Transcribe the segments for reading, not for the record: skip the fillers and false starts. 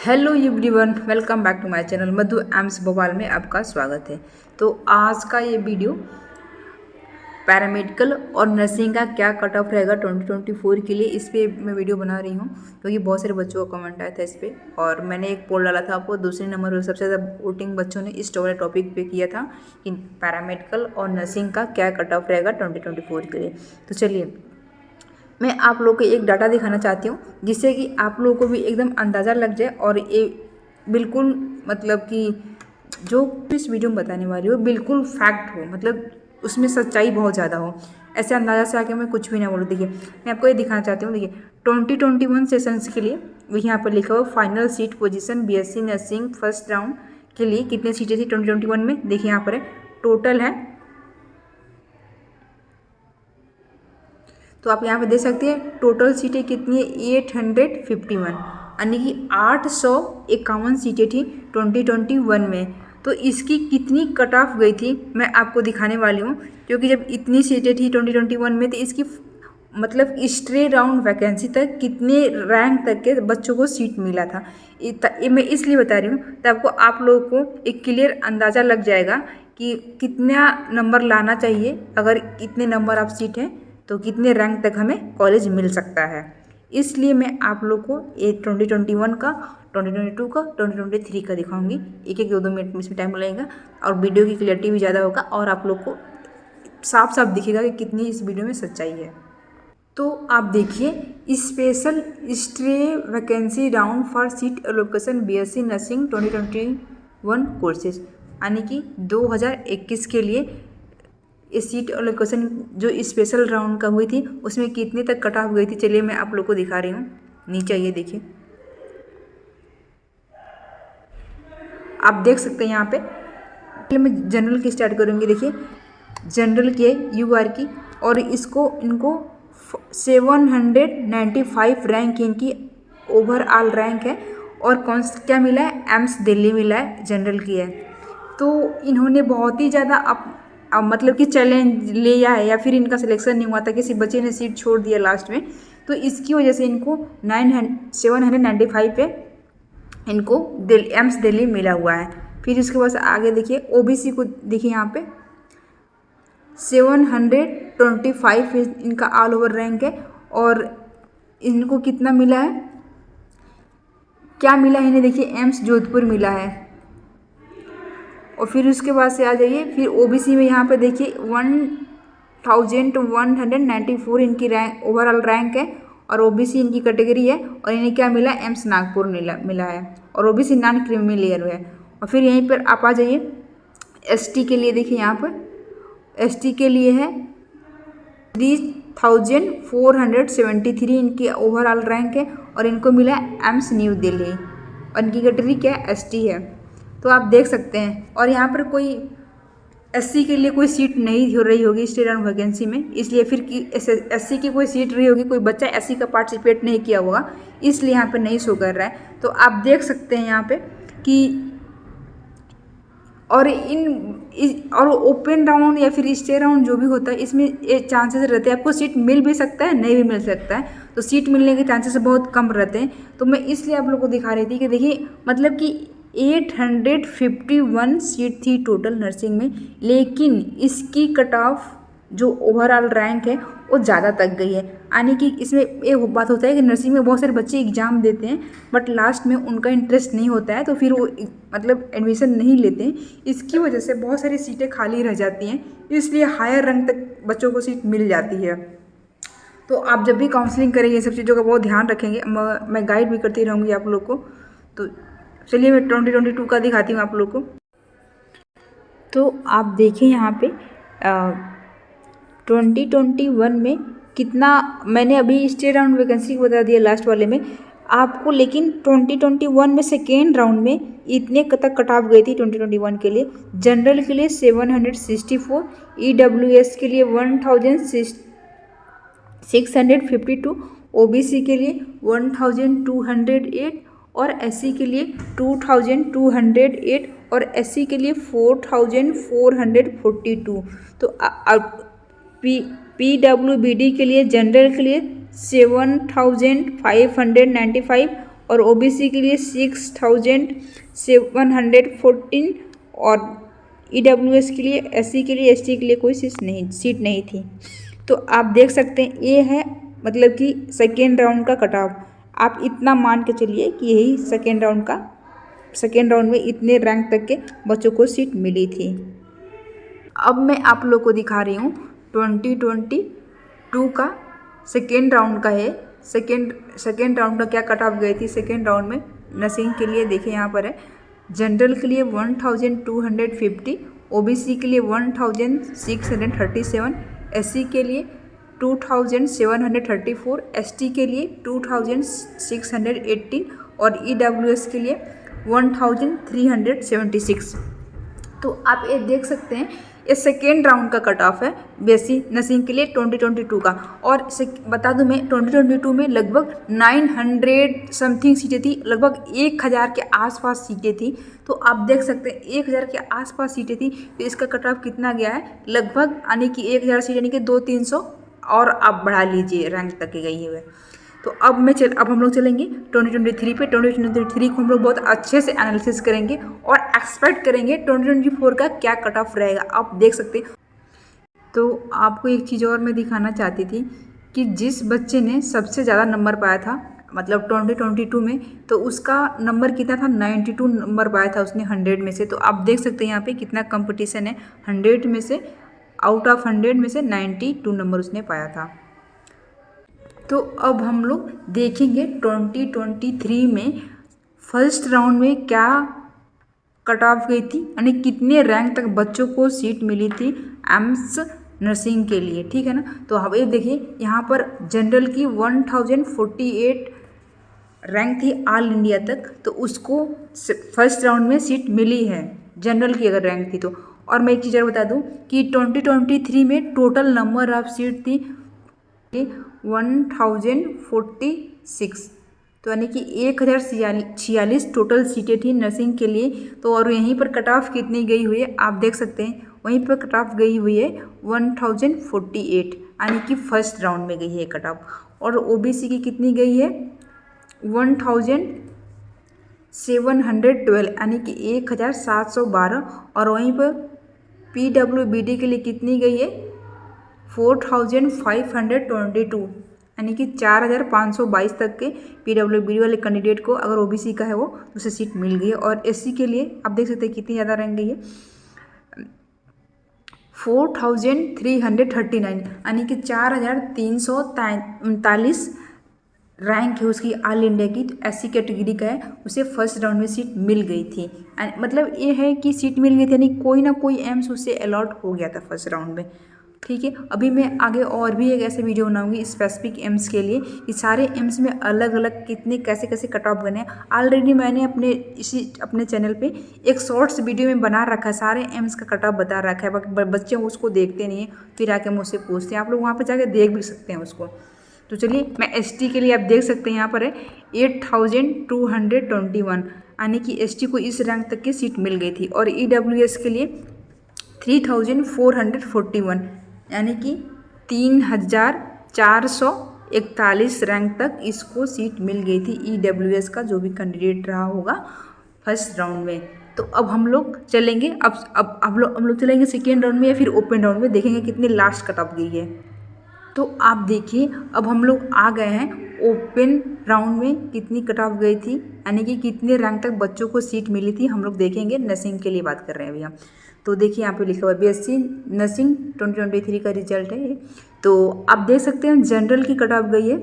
Hello everyone, welcome back to my channel Madhu AIIMS Bhopal में आपका स्वागत है। तो आज का ये वीडियो पैरामेडिकल और नर्सिंग का क्या कट ऑफ रहेगा 2024 के लिए, इस पे मैं वीडियो बना रही हूँ क्योंकि बहुत सारे बच्चों का कमेंट आया था इस पर। और मैंने एक पोल डाला था आपको, दूसरे नंबर पर सबसे ज़्यादा वोटिंग बच्चों ने इस वाले टॉपिक पे किया था कि पैरामेडिकल और नर्सिंग का क्या कट ऑफ रहेगा 2024 के लिए। तो चलिए मैं आप लोग को एक डाटा दिखाना चाहती हूँ जिससे कि आप लोगों को भी एकदम अंदाज़ा लग जाए और ये बिल्कुल मतलब कि जो इस वीडियो में बताने वाली हो बिल्कुल फैक्ट हो, मतलब उसमें सच्चाई बहुत ज़्यादा हो। ऐसे अंदाज़ा से आके मैं कुछ भी ना बोलूँ। देखिए मैं आपको ये दिखाना चाहती हूँ। देखिए 2021 सेशंस के लिए यहाँ पर लिखा हुआ final seat position BSc nursing first round के लिए कितनी सीटें थी 2021 में। देखिए यहाँ पर है, टोटल है, तो आप यहाँ पे देख सकते हैं टोटल सीटें कितनी है 851, यानी कि 851 सीटें थी 2021 में। तो इसकी कितनी कट ऑफ गई थी मैं आपको दिखाने वाली हूँ, क्योंकि जब इतनी सीटें थी 2021 में तो इसकी मतलब स्ट्रे राउंड वैकेंसी तक कितने रैंक तक के बच्चों को सीट मिला था। ये मैं इसलिए बता रही हूँ तो आप लोगों को एक क्लियर अंदाज़ा लग जाएगा कि कितना नंबर लाना चाहिए। अगर इतने नंबर आप सीट हैं तो कितने रैंक तक हमें कॉलेज मिल सकता है। इसलिए मैं आप लोग को ये 2021 का, 2022 का, 2023 का दिखाऊंगी। एक एक 2-2 मिनट में इसमें टाइम लगेगा और वीडियो की क्लियरिटी भी ज़्यादा होगा और आप लोग को साफ साफ दिखेगा कि कितनी इस वीडियो में सच्चाई है। तो आप देखिए special stray vacancy round for seat allocation BSc nursing 2021 courses, यानी कि 2021 के लिए ये सीट एलोकेशन जो स्पेशल राउंड का हुई थी उसमें कितने तक कट ऑफ गई थी। चलिए मैं आप लोग को दिखा रही हूँ। नीचे आइए, देखिए आप देख सकते हैं यहाँ पे। पहले मैं जनरल की स्टार्ट करूँगी। देखिए जनरल की है यूआर की, और इनको 795 रैंक इनकी ओवरऑल रैंक है। और क्या मिला है, एम्स दिल्ली मिला है, जनरल की है। तो इन्होंने बहुत ही ज़्यादा अब मतलब कि चैलेंज लिया है, या फिर इनका सिलेक्शन नहीं हुआ था, किसी बच्चे ने सीट छोड़ दिया लास्ट में, तो इसकी वजह से इनको 795 पे इनको एम्स दिल्ली मिला हुआ है। फिर इसके बाद आगे देखिए ओबीसी को, देखिए यहाँ पे 725 इनका ऑल ओवर रैंक है। और इनको कितना मिला है, क्या मिला है इन्हें, देखिए एम्स जोधपुर मिला है। और फिर उसके बाद से आ जाइए, फिर ओबीसी में यहाँ पे देखिए 1194 इनकी रैंक ओवरऑल रैंक है, और ओबीसी इनकी कैटेगरी है। और इन्हें क्या मिला, एम्स नागपुर मिला है, और ओबीसी नॉन क्रीमी लेयर है। और फिर यहीं पर आप आ जाइए एसटी के लिए। देखिए यहाँ पर एसटी के लिए है 3473 इनकी ओवरऑल रैंक है, और इनको मिला एम्स न्यू दिल्ली, और इनकी कैटेगरी क्या है, एसटी है। तो आप देख सकते हैं। और यहाँ पर कोई एससी के लिए कोई सीट नहीं हो रही होगी स्टेट राउंड वैकेंसी में, इसलिए फिर कि एससी की कोई सीट रही होगी, कोई बच्चा एससी का पार्टिसिपेट नहीं किया होगा, इसलिए यहाँ पे नहीं शो कर रहा है। तो आप देख सकते हैं यहाँ पे कि और ओपन राउंड या फिर स्टे राउंड जो भी होता है, इसमें ये चांसेस रहते हैं आपको सीट मिल भी सकता है, नहीं भी मिल सकता है। तो सीट मिलने के चांसेस बहुत कम रहते हैं। तो मैं इसलिए आप लोग को दिखा रही थी कि देखिए मतलब कि 851 सीट थी टोटल नर्सिंग में, लेकिन इसकी कट ऑफ जो ओवरऑल रैंक है वो ज़्यादा तक गई है। यानी कि इसमें एक बात होता है कि नर्सिंग में बहुत सारे बच्चे एग्ज़ाम देते हैं बट लास्ट में उनका इंटरेस्ट नहीं होता है, तो फिर वो मतलब एडमिशन नहीं लेते हैं। इसकी वजह से बहुत सारी सीटें खाली रह जाती हैं, इसलिए हायर रैंक तक बच्चों को सीट मिल जाती है। तो आप जब भी काउंसलिंग करेंगे ये सब चीज़ों का बहुत ध्यान रखेंगे। मैं गाइड भी करती रहूँगी आप लोग को। तो चलिए मैं 2022 का दिखाती हूँ आप लोग को। तो आप देखिए यहाँ पे 2021 में कितना, मैंने अभी स्टेट राउंड वैकेंसी बता दिया लास्ट वाले में आपको, लेकिन 2021 में सेकेंड राउंड में इतने तक कट ऑफ गई थी 2021 के लिए। जनरल के लिए 764, ईडब्ल्यूएस के लिए 1652, ओबीसी के लिए 1208, और एससी के लिए 2208, और एससी के लिए 4442। तो पीडब्ल्यूबीडी के लिए जनरल के लिए 7595, और ओबीसी के लिए 6714 और ईडब्ल्यूएस के लिए, एससी के लिए, एसटी के लिए कोई सीट नहीं थी। तो आप देख सकते हैं ये है मतलब कि सेकेंड राउंड का कट ऑफ। आप इतना मान के चलिए कि यही सेकेंड राउंड में इतने रैंक तक के बच्चों को सीट मिली थी। अब मैं आप लोग को दिखा रही हूँ 2022 का सेकेंड राउंड का है। सेकेंड राउंड का क्या कट ऑफ गई थी सेकेंड राउंड में नर्सिंग के लिए। देखिए यहाँ पर है, जनरल के लिए 1250, ओबीसी के लिए 1637, एससी के लिए 2734, एसटी के लिए 2618 और ईडब्ल्यूएस के लिए 1376। तो आप ये देख सकते हैं ये सेकेंड राउंड का कट ऑफ है बीएससी नर्सिंग के लिए 2022 का। और बता दूं मैं 2022 में लगभग 900 समथिंग सीटें थी, लगभग 1000 के आसपास सीटें थी। तो आप देख सकते हैं 1000 के आसपास सीटें थी, तो इसका कट ऑफ कितना गया है लगभग, यानी कि 1000 सीट यानी कि 200-300 और आप बढ़ा लीजिए रैंक तक के गई हुए। तो अब हम लोग चलेंगे 2023 पे। 2023 को हम लोग बहुत अच्छे से एनालिसिस करेंगे और एक्सपेक्ट करेंगे 2024 का क्या कट ऑफ रहेगा। आप देख सकते हैं। तो आपको एक चीज़ और मैं दिखाना चाहती थी कि जिस बच्चे ने सबसे ज़्यादा नंबर पाया था मतलब 2022 में, तो उसका नंबर कितना था, 92 नंबर पाया था उसने 100 में से। तो आप देख सकते हैं यहाँ पे कितना कंपटीशन है, 100 में से आउट ऑफ 100 में से 92 नंबर उसने पाया था। तो अब हम लोग देखेंगे 2023 में फर्स्ट राउंड में क्या कट ऑफ गई थी, यानी कितने रैंक तक बच्चों को सीट मिली थी एम्स नर्सिंग के लिए, ठीक है ना। तो अब ये देखिए यहाँ पर जनरल की 1048 रैंक थी ऑल इंडिया तक, तो उसको फर्स्ट राउंड में सीट मिली है जनरल की अगर रैंक थी तो। और मैं एक चीज़ और बता दूँ कि 2023 में टोटल नंबर ऑफ सीट थी 1046, तो यानी कि 1046 टोटल सीटें थी नर्सिंग के लिए। तो और यहीं पर कट ऑफ कितनी गई हुई है आप देख सकते हैं, वहीं पर कट ऑफ गई हुई है 1048, यानी कि फर्स्ट राउंड में गई है कट ऑफ। और ओबीसी की कितनी गई है 1712, यानी कि 1712। और वहीं पर पीडब्ल्यूबीडी के लिए कितनी गई है 4522, यानी कि 4522 तक के पीडब्ल्यूबीडी वाले कैंडिडेट को अगर ओबीसी का है वो उसे सीट मिल गई है। और एससी के लिए आप देख सकते हैं कितनी ज़्यादा रैंक गई है 4339, यानी कि 4339 रैंक है उसकी ऑल इंडिया की। तो एससी कैटेगरी का है, उसे फर्स्ट राउंड में सीट मिल गई थी। मतलब ये है कि सीट मिल गई थी यानी कोई ना कोई एम्स उससे अलॉट हो गया था फर्स्ट राउंड में, ठीक है। अभी मैं आगे और भी एक ऐसे वीडियो बनाऊंगी स्पेसिफिक एम्स के लिए, कि सारे एम्स में अलग अलग कितने कैसे कैसे कट ऑफ बने हैं। ऑलरेडी मैंने अपने चैनल पे एक शॉर्ट्स वीडियो में बना रखा है, सारे एम्स का कट ऑफ बता रखा है, बच्चे उसको देखते नहीं हैं, फिर आके मुझसे पूछते हैं। आप लोग वहाँ पर जाके देख भी सकते हैं उसको। तो चलिए मैं एसटी के लिए आप देख सकते हैं यहाँ पर है 8221, यानी कि एसटी को इस रैंक तक की सीट मिल गई थी। और ईडब्ल्यूएस के लिए 3441, यानी कि 3441 रैंक तक इसको सीट मिल गई थी ईडब्ल्यूएस का जो भी कैंडिडेट रहा होगा फर्स्ट राउंड में। तो अब हम लोग चलेंगे अब हम लोग चलेंगे सेकेंड राउंड में या फिर ओपन राउंड में, देखेंगे कितनी लास्ट कट ऑफ गई है। तो आप देखिए अब हम लोग आ गए हैं ओपन राउंड में कितनी कट ऑफ गई थी, यानी कि कितने रैंक तक बच्चों को सीट मिली थी। हम लोग देखेंगे नर्सिंग के लिए बात कर रहे हैं अभी हम। तो देखिए यहाँ पे लिखा हुआ है बीएससी नर्सिंग 2023 का रिजल्ट है ये। तो आप देख सकते हैं जनरल की कट ऑफ गई है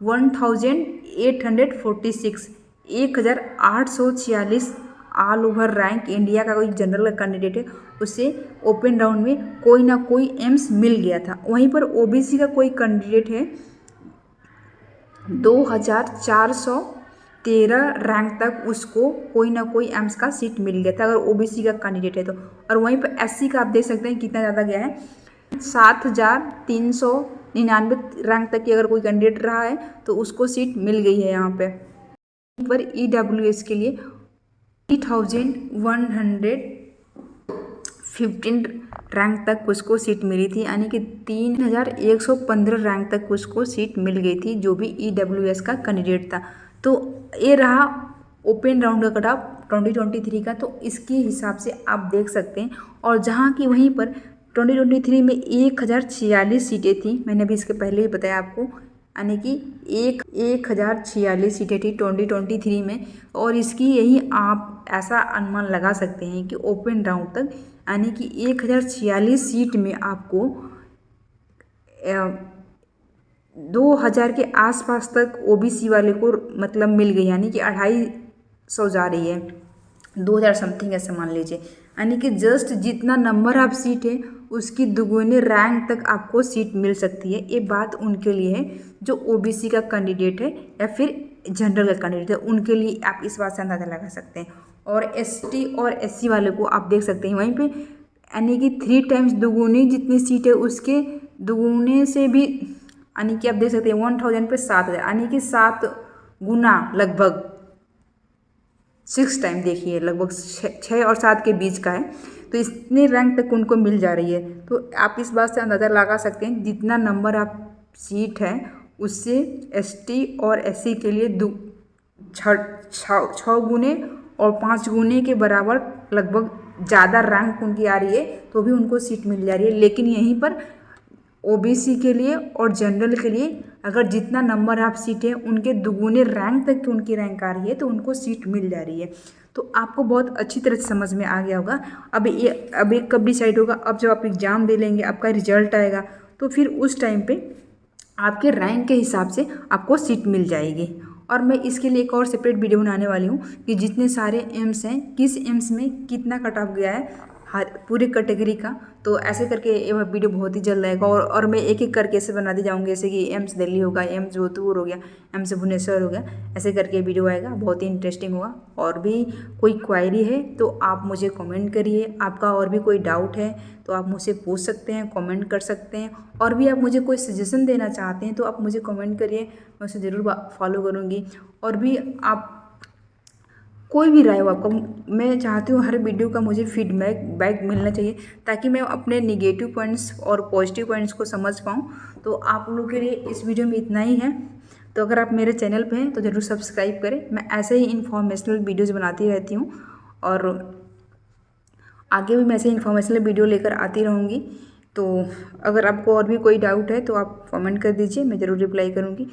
1846, 1846 ऑल ओवर रैंक इंडिया का कोई जनरल का कैंडिडेट है उसे ओपन राउंड में कोई ना कोई एम्स मिल गया था। वहीं पर ओबीसी का कोई कैंडिडेट है 2413 रैंक तक उसको कोई ना कोई एम्स का सीट मिल गया था अगर ओबीसी का कैंडिडेट है तो। और वहीं पर एससी का आप देख सकते हैं कितना ज़्यादा गया है 7399 रैंक तक की अगर कोई कैंडिडेट रहा है तो उसको सीट मिल गई है यहाँ पे। पर ईडब्ल्यूएस के लिए 3115 रैंक तक उसको सीट मिली थी, यानी कि 3115 रैंक तक उसको सीट मिल गई थी जो भी ईडब्ल्यूएस का कैंडिडेट था। तो ये रहा ओपन राउंड का कट ऑफ 2023 का। तो इसके हिसाब से आप देख सकते हैं। और जहाँ की वहीं पर 2023 में 1046 सीटें थी, मैंने अभी इसके पहले ही बताया आपको, यानी कि 1046 सीटें थी 2023 में। और इसकी यही आप ऐसा अनुमान लगा सकते हैं कि ओपन राउंड तक, यानी कि 1046 सीट में आपको 2000 के आसपास तक ओबीसी वाले को मतलब मिल गई, यानी कि 250 जा रही है, 2000 समथिंग ऐसे मान लीजिए। यानी कि जस्ट जितना नंबर ऑफ सीट है उसकी दुगुने रैंक तक आपको सीट मिल सकती है। ये बात उनके लिए है जो ओबीसी का कैंडिडेट है या फिर जनरल का कैंडिडेट है, उनके लिए आप इस बात से अंदाज़ा लगा सकते हैं। और एसटी और एससी वाले को आप देख सकते हैं वहीं पे, यानी कि 3 टाइम्स दुगुनी जितनी सीट है उसके दुगुने से भी, यानी कि आप देख सकते हैं 1000 पे 7000, यानी कि 7 गुना लगभग, 6 टाइम देखिए, लगभग 6 और 7 के बीच का है। तो इतने रैंक तक उनको मिल जा रही है। तो आप इस बात से अंदाज़ा लगा सकते हैं जितना नंबर ऑफ सीट है उससे एसटी और एससी के लिए 6 गुने और 5 गुने के बराबर लगभग ज़्यादा रैंक उनकी आ रही है, तो भी उनको सीट मिल जा रही है। लेकिन यहीं पर ओबीसी के लिए और जनरल के लिए अगर जितना नंबर ऑफ सीट है उनके दुगुने रैंक तक की उनकी रैंक आ रही है तो उनको सीट मिल जा रही है। तो आपको बहुत अच्छी तरह से समझ में आ गया होगा। अब ये कब डिसाइड होगा, अब जब आप एग्ज़ाम दे लेंगे, आपका रिजल्ट आएगा, तो फिर उस टाइम पे आपके रैंक के हिसाब से आपको सीट मिल जाएगी। और मैं इसके लिए एक और सेपरेट वीडियो बनाने वाली हूँ कि जितने सारे एम्स हैं किस एम्स में कितना कट ऑफ गया है हर पूरी कैटेगरी का। तो ऐसे करके ये वीडियो बहुत ही जल्द आएगा। और मैं एक एक करके ऐसे बनाती जाऊँगी, जैसे कि एम्स दिल्ली होगा, एम्स जोधपुर हो गया, एम्स भुवनेश्वर हो गया, ऐसे करके वीडियो आएगा, बहुत ही इंटरेस्टिंग होगा। और भी कोई क्वायरी है तो आप मुझे कमेंट करिए, आपका और भी कोई डाउट है तो आप मुझसे पूछ सकते हैं, कमेंट कर सकते हैं। और भी आप मुझे कोई सजेशन देना चाहते हैं तो आप मुझे कमेंट करिए, मैं उसे ज़रूर फॉलो करूँगी। और भी आप कोई भी राय हो आपको, मैं चाहती हूँ हर वीडियो का मुझे फीडबैक मिलना चाहिए ताकि मैं अपने निगेटिव पॉइंट्स और पॉजिटिव पॉइंट्स को समझ पाऊँ। तो आप लोगों के लिए इस वीडियो में इतना ही है। तो अगर आप मेरे चैनल पे हैं तो ज़रूर सब्सक्राइब करें, मैं ऐसे ही इन्फॉर्मेशनल वीडियोज़ बनाती रहती हूँ और आगे भी मैं ऐसे इन्फॉर्मेशनल वीडियो लेकर आती रहूँगी। तो अगर आपको और भी कोई डाउट है तो आप कमेंट कर दीजिए, मैं ज़रूर रिप्लाई करूँगी।